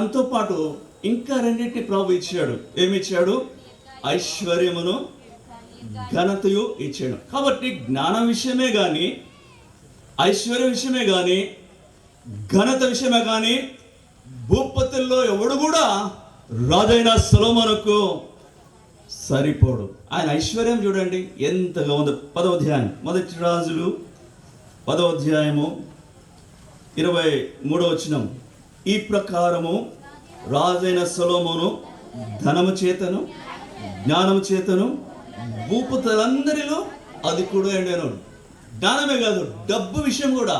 దాంతో పాటు ఇంకా రెండింటిని ప్రభు ఇచ్చాడు. ఏమిచ్చాడు? ఐశ్వర్యమును ఘనతయు ఇచ్చాడు. కాబట్టి జ్ఞానం విషయమే కానీ, ఐశ్వర్య విషయమే కానీ, ఘనత విషయమే కానీ భూపతుల్లో ఎవడు కూడా రాజైన సొలొమోనుకు సరిపోడు. ఆయన ఐశ్వర్యం చూడండి ఎంతగా ఉందో. 10వ అధ్యాయం, మొదటి రాజులు 10వ అధ్యాయము 23వ వచనం. ఈ ప్రకారము రాజైన సొలొమోను ధనము చేతను జ్ఞానము చేతను భూపతులందరిలో అది కూడా ఎండాను. జ్ఞానమే కాదు, డబ్బు విషయం కూడా.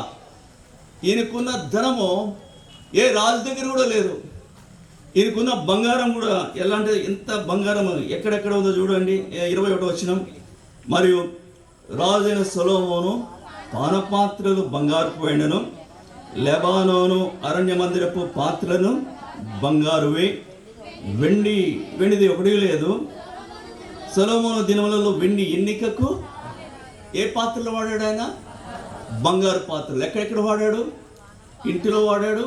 ఈయనకున్న ధనము ఏ రాజు దగ్గర కూడా లేదు. ఈయనకున్న బంగారం కూడా ఎలాంటి, ఎంత బంగారం ఎక్కడెక్కడ ఉందో చూడండి. 21వ వచనం. మరియు రాజైన సొలొమోను పానపాత్రలు బంగారపు ఎండను, లెబానోను అరణ్య మందిరపు పాత్రలను బంగారువే, వెండిది ఒకటి లేదు. సొలొమోను దినములలో వెండి ఎన్నికకు ఏ పాత్రలు వాడాడు? ఆయన బంగారు పాత్రలు. ఎక్కడెక్కడ వాడాడు? ఇంటిలో వాడాడు,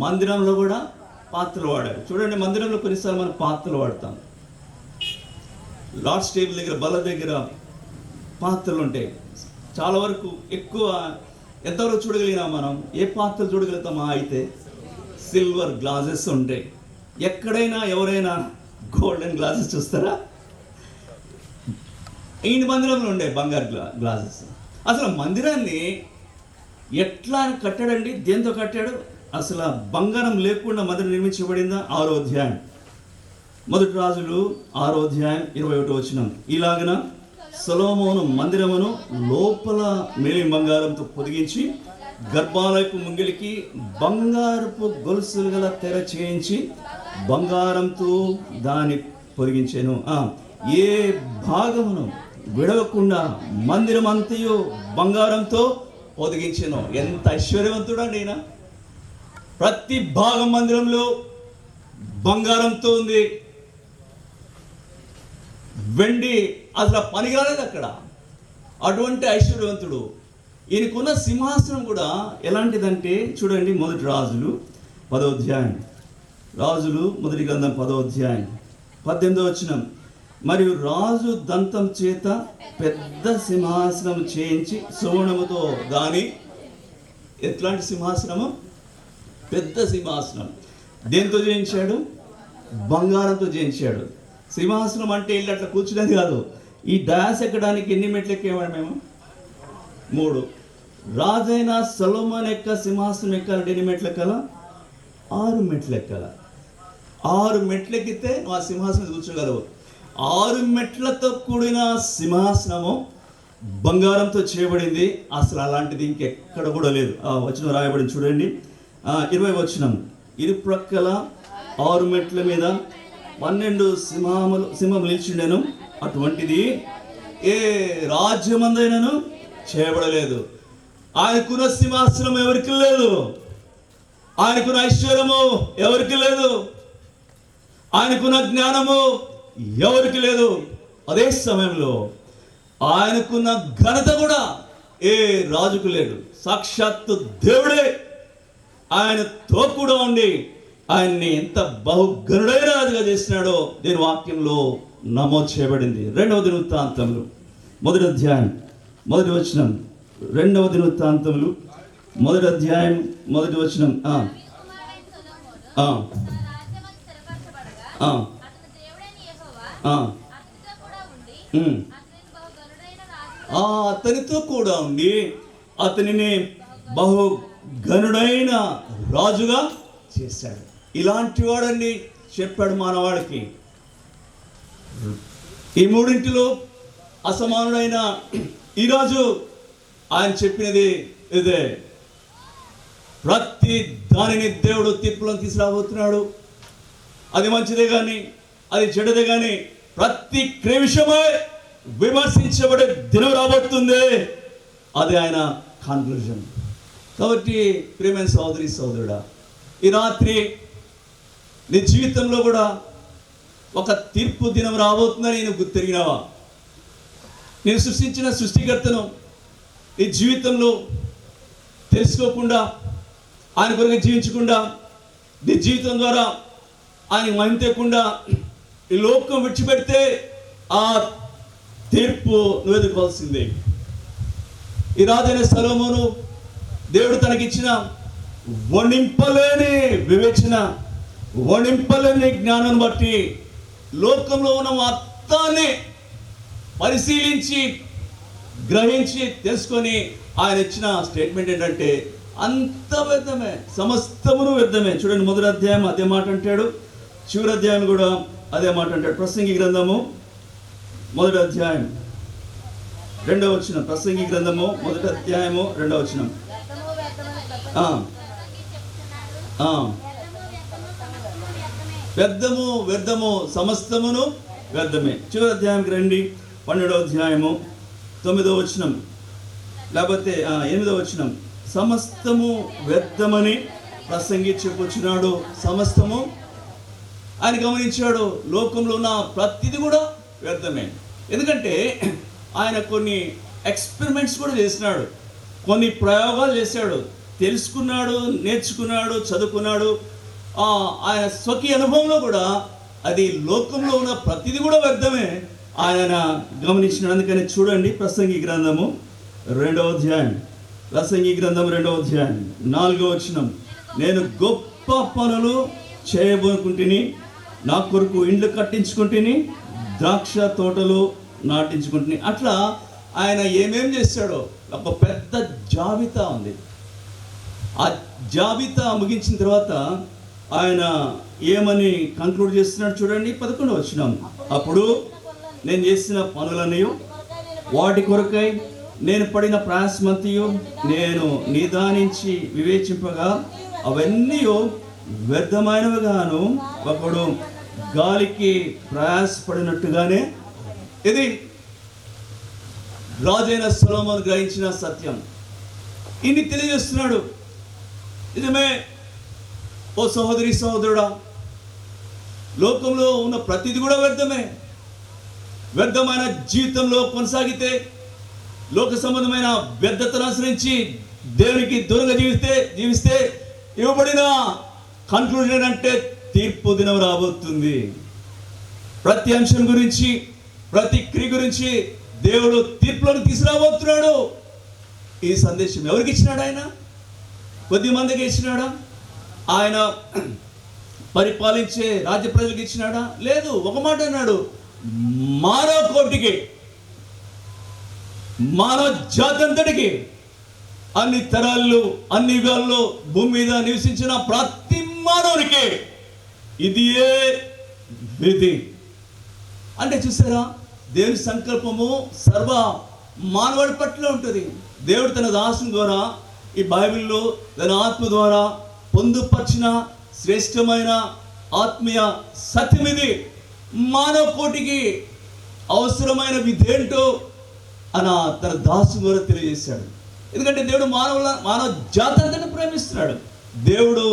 మందిరంలో కూడా పాత్రలు వాడాడు. చూడండి, మందిరంలో కొన్నిసార్లు మనం పాత్రలు వాడతాం. లార్డ్స్ టేబుల్ దగ్గర, బల్ల దగ్గర పాత్రలు ఉంటాయి. చాలా వరకు ఎక్కువ ఎంతవరకు చూడగలిగినా మనం ఏ పాత్రలు చూడగలుగుతామా? అయితే సిల్వర్ గ్లాసెస్ ఉంటాయి. ఎక్కడైనా ఎవరైనా గోల్డెన్ గ్లాసెస్ చూస్తారా? ఈ మందిరంలో ఉండే బంగారు గ్లాసెస్. అసలు మందిరాన్ని ఎట్లా కట్టాడండి? దేంతో కట్టాడు? అసలు బంగారం లేకుండా మందిరం నిర్మించబడిందా? 6వ అధ్యాయం, మొదటి రాజులు 6వ అధ్యాయం 21వ వచనం. ఇలాగన సొలొమోను మందిరమును లోపల మేలి బంగారంతో పొదిగించి గర్భాలయపు ముంగిలికి బంగారపు గొలుసులు గల తెర చేయించి బంగారంతో దాన్ని పొదిగించాను. ఏ భాగమును విడవకుండా మందిరం అంతయు బంగారంతో పొదిగించాను. ఎంత ఐశ్వర్యవంతుడు అండి ఈయన! ప్రతి భాగం మందిరంలో బంగారంతో ఉంది. వెండి అసలు పనికిరాలేదు అక్కడ. అటువంటి ఐశ్వర్యవంతుడు. ఈయనకున్న సింహాసనం కూడా ఎలాంటిదంటే చూడండి, మొదటి రాజులు 10వ అధ్యాయం, రాజులు మొదటి గ్రంథం 10వ అధ్యాయం 18వ వచనం. మరియు రాజు దంతం చేత పెద్ద సింహాసనం చేయించి సువర్ణముతో దాని, ఎట్లాంటి సింహాసనము? పెద్ద సింహాసనం. దేంతో చేయించాడు? బంగారంతో చేయించాడు. సింహాసనం అంటే ఇల్లు అట్లా కూర్చునేది కాదు. ఈ డాస్ ఎక్కడానికి ఎన్ని మెట్లు ఎక్కేవాడు మేము? 3. రాజైన సొలొమోను యొక్క సింహాసనం ఎక్కాలంటే ఎన్ని మెట్లు ఎక్కాల? 6 మెట్లు ఎక్కాల. 6 మెట్లు ఎక్కితే నువ్వు ఆ సింహాసనం కూర్చోగలవు. 6 మెట్లతో కూడిన సింహాసనము బంగారంతో చేయబడింది. అసలు అలాంటిది ఇంకెక్కడ కూడా లేదు. ఆ వచనం రాయబడింది చూడండి, 20వ వచనం. ఇరు ప్రక్కల 6 మెట్ల మీద 12 సింహములు నిలిచిండెను. అటువంటిది ఏ రాజ్యమందైనను చేయబడలేదు. ఆయనకున్న సింహాసనం ఎవరికి లేదు. ఆయనకున్న ఐశ్వర్యము ఎవరికి లేదు. ఆయనకున్న జ్ఞానము ఎవరికి లేదు. అదే సమయంలో ఆయనకున్న ఘనత కూడా ఏ రాజుకు లేదు. సాక్షాత్తు దేవుడే ఆయనతో కూడా ఉండి ఆయన్ని ఎంత బహుఘనుడైన రాజుగా చేసినాడో దీని వాక్యంలో నమోదు చేయబడింది. 2వ దినవృత్తాంతములు 1వ అధ్యాయం 1వ వచనం. 2వ దినవృత్తాంతములు 1వ అధ్యాయం 1వ వచనం. అతనితో కూడా ఉండి అతనిని బహు ఘనుడైన రాజుగా చేశాడు. ఇలాంటి వాడని చెప్పాడు మానవాళికి. ఈ మూడింటిలో అసమానుడైన ఈరోజు ఆయన చెప్పినది ఇదే. ప్రతి దానిని దేవుడు తీర్పులో తీసుకురాబోతున్నాడు. అది మంచిదే కానీ, అది చెడ్డదే కానీ, ప్రతి క్రియ విషయమై విమర్శించబడే దినం రాబోతుంది. అది ఆయన కన్క్లూజన్. కాబట్టి ప్రియమైన సోదరి సోదరుడా, ఈ రాత్రి నీ జీవితంలో కూడా ఒక తీర్పు దినం రాబోతుందని నువ్వు గుర్తెరిగినావా? నేను సృష్టించిన సృష్టికర్తను నీ జీవితంలో తెలుసుకోకుండా, ఆయన కొరకు జీవించకుండా జీవితం ద్వారా ఆయన మహిమ తెకుండా ఈ లోకం విడిచిపెడితే ఆ తీర్పు నువ్వు ఎదుర్కోవాల్సిందే. ఈ రాజైన సొలొమోను దేవుడు తనకిచ్చిన వణింపలేని వివేచన, వణింపలేని జ్ఞానం బట్టి లోకంలో ఉన్న మొత్తాన్ని పరిశీలించి గ్రహించి తెలుసుకొని ఆయన ఇచ్చిన స్టేట్మెంట్ ఏంటంటే అంత వ్యర్థమే, సమస్తమును వ్యర్థమే. చూడండి, మొదటి అధ్యాయం అదే మాట అంటాడు, చివరి అధ్యాయం కూడా అదే మాట అంటాడు. ప్రసంగి గ్రంథము మొదటి అధ్యాయం 2వ వచనం. ప్రసంగి గ్రంథము మొదటి అధ్యాయము 2వ వచనం. వ్యర్థము వ్యర్థము సమస్తమును వ్యర్థమే. చివరి అధ్యాయంకి రండి, 12వ అధ్యాయము 9వ వచనం, లేకపోతే 8వ వచనం. సమస్తము వ్యర్థమని ప్రసంగి చెప్పుచున్నాడు. సమస్తము ఆయన గమనించాడు, లోకంలో ఉన్న ప్రతిది కూడా వ్యర్థమే. ఎందుకంటే ఆయన కొన్ని ఎక్స్పెరిమెంట్స్ కూడా చేసినాడు, కొన్ని ప్రయోగాలు చేశాడు, తెలుసుకున్నాడు, నేర్చుకున్నాడు, చదువుకున్నాడు. ఆయన స్వకీయ అనుభవంలో కూడా అది లోకంలో ఉన్న ప్రతిది కూడా వ్యర్థమే ఆయన గమనించినాడు. అందుకని చూడండి, ప్రసంగి గ్రంథము 2వ అధ్యాయం, ప్రసంగి గ్రంథం 2వ అధ్యాయం 4వ వచనం. నేను గొప్ప పనులు చేయబోనుకుంటుని, నా కొరకు ఇండ్లు కట్టించుకుంటుని, ద్రాక్ష తోటలు నాటించుకుంటుని. అట్లా ఆయన ఏమేం చేశాడో ఒక పెద్ద జాబితా ఉంది. ఆ జాబితా ముగించిన తర్వాత ఆయన ఏమని కంక్లూడ్ చేస్తున్నాడు చూడండి, 11వ వచనం. అప్పుడు నేను చేసిన పనులన్నీ, వాటి కొరకై నేను పడిన ప్రయాసమంతయు నేను నిదానించి వివేచింపగా అవన్నీ వ్యర్థమైనవిగాను ఒకడు గాలికి ప్రయాసపడినట్టుగానే. ఇది రాజైన సొలొమోను గ్రహించిన సత్యం. ఇన్ని తెలియజేస్తున్నాడు. నిజమే ఓ సహోదరి సహోదరుడా, లోకంలో ఉన్న ప్రతిది కూడా వ్యర్థమే. వ్యర్థమైన జీవితంలో కొనసాగితే, లోక సంబంధమైన వ్యర్థతను అనుసరించి దేవునికి దూరంగా జీవిస్తే ఇవ్వబడిన కన్క్లూజన్ అంటే తీర్పు దినం రాబోతుంది. ప్రతి అంశం గురించి, ప్రతి క్రియ గురించి దేవుడు తీర్పులను తీసుకురాబోతున్నాడు. ఈ సందేశం ఎవరికి ఇచ్చినాడు? ఆయన కొద్ది మందికి ఇచ్చినాడా? ఆయన పరిపాలించే రాజ్య ప్రజలకు ఇచ్చినాడా? లేదు. ఒక మాట అన్నాడు, మానవ కోటికి, మానవ జాతి అంతటికి, అన్ని తరాల్లో అన్ని యుగాల్లో భూమి మీద నివసించిన ప్రతి మానవునికి ఇది ఏ విధి. అంటే చూసారా, దేవుని సంకల్పము సర్వ మానవుడి పట్ల ఉంటుంది. దేవుడు తన దాసుని ద్వారా ఈ బైబిల్లో తన ఆత్మ ద్వారా పొందుపరిచిన శ్రేష్టమైన ఆత్మీయ సత్యం ఇది. మానవ కోటికి అవసరమైన విధేంటో అన్న తన దాసుని ద్వారా తెలియజేశాడు. ఎందుకంటే దేవుడు మానవ జాతి అంతటా ప్రేమిస్తున్నాడు. దేవుడు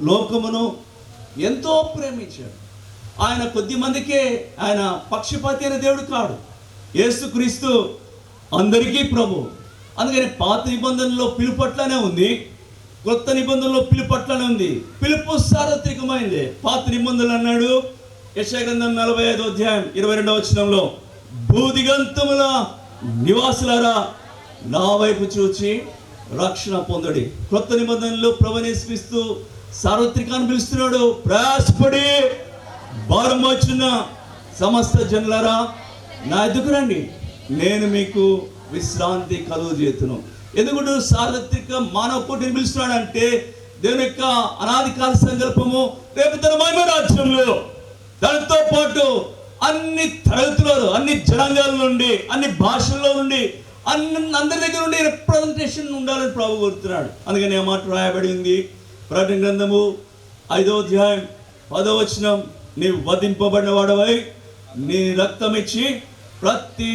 లోకమును ఎంతో ప్రేమించాడు. ఆయన కొద్ది మందికే ఆయన పక్షపాతి అయిన దేవుడు కాడు. యేసుక్రీస్తు అందరికీ ప్రభు. అందుకని పాత నిబంధనలో పిలుపు అట్లానే ఉంది, కొత్త నిబంధనలో పిలుపు అట్లానే ఉంది. పిలుపు సార్వత్రికమైంది. పాత నిబంధనలు అన్నాడు యెషయా గ్రంథం 45వ అధ్యాయం 22వ వచనంలో, భూదిగంతముల నివాసులారా నా వైపు చూచి రక్షణ పొందడి. కొత్త నిబంధనలో ప్రభువైన యేసుక్రీస్తు సార్వత్రికాన్ని పిలుస్తున్నాడు. ప్రయాసపడి భారం మోచున్న సమస్త జనులారా నా ఎదుగు రండి, నేను మీకు విశ్రాంతి కలుగజేతును. ఎందుకంటే సార్వత్రిక మానవ కోటిని పిలుస్తున్నాడు అంటే దేవుని యొక్క అనాది కాల సంకల్పము రేపు తన మహిమ రాజ్యంలో దానితో పాటు అన్ని తరగతులలో, అన్ని జనాంగాల నుండి, అన్ని భాషల్లో నుండి, అందరి దగ్గర నుండి రిప్రజెంటేషన్ ఉండాలని ప్రభు కోరుతున్నాడు. అందుకని ఆ మాట రాయబడి ఉంది ప్రకటన గ్రంథము 5వ అధ్యాయం 10వ వచనం, నీవు వధింపబడిన వాడవై నీ రక్తం ఇచ్చి ప్రతి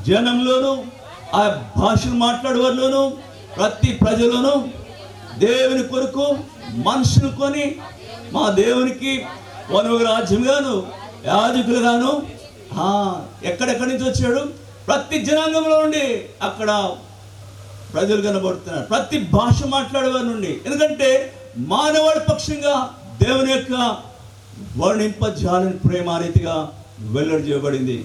జనంలోను, ఆ భాషను మాట్లాడేవారిలోను, ప్రతి ప్రజలను దేవుని కొరకు మనుషులు కొని మా దేవునికి వనుగు రాజ్యంగాను యాజకులుగాను. ఎక్కడెక్కడి నుంచి వచ్చాడు? ప్రతి జనాంగంలో నుండి అక్కడ ప్రజలు కనబడుతున్నారు, ప్రతి భాష మాట్లాడేవారి నుండి. ఎందుకంటే మానవాడి పక్షంగా దేవుని యొక్క వర్ణింపజాలని ప్రేమ రీతిగా వెల్లడి చేయబడింది.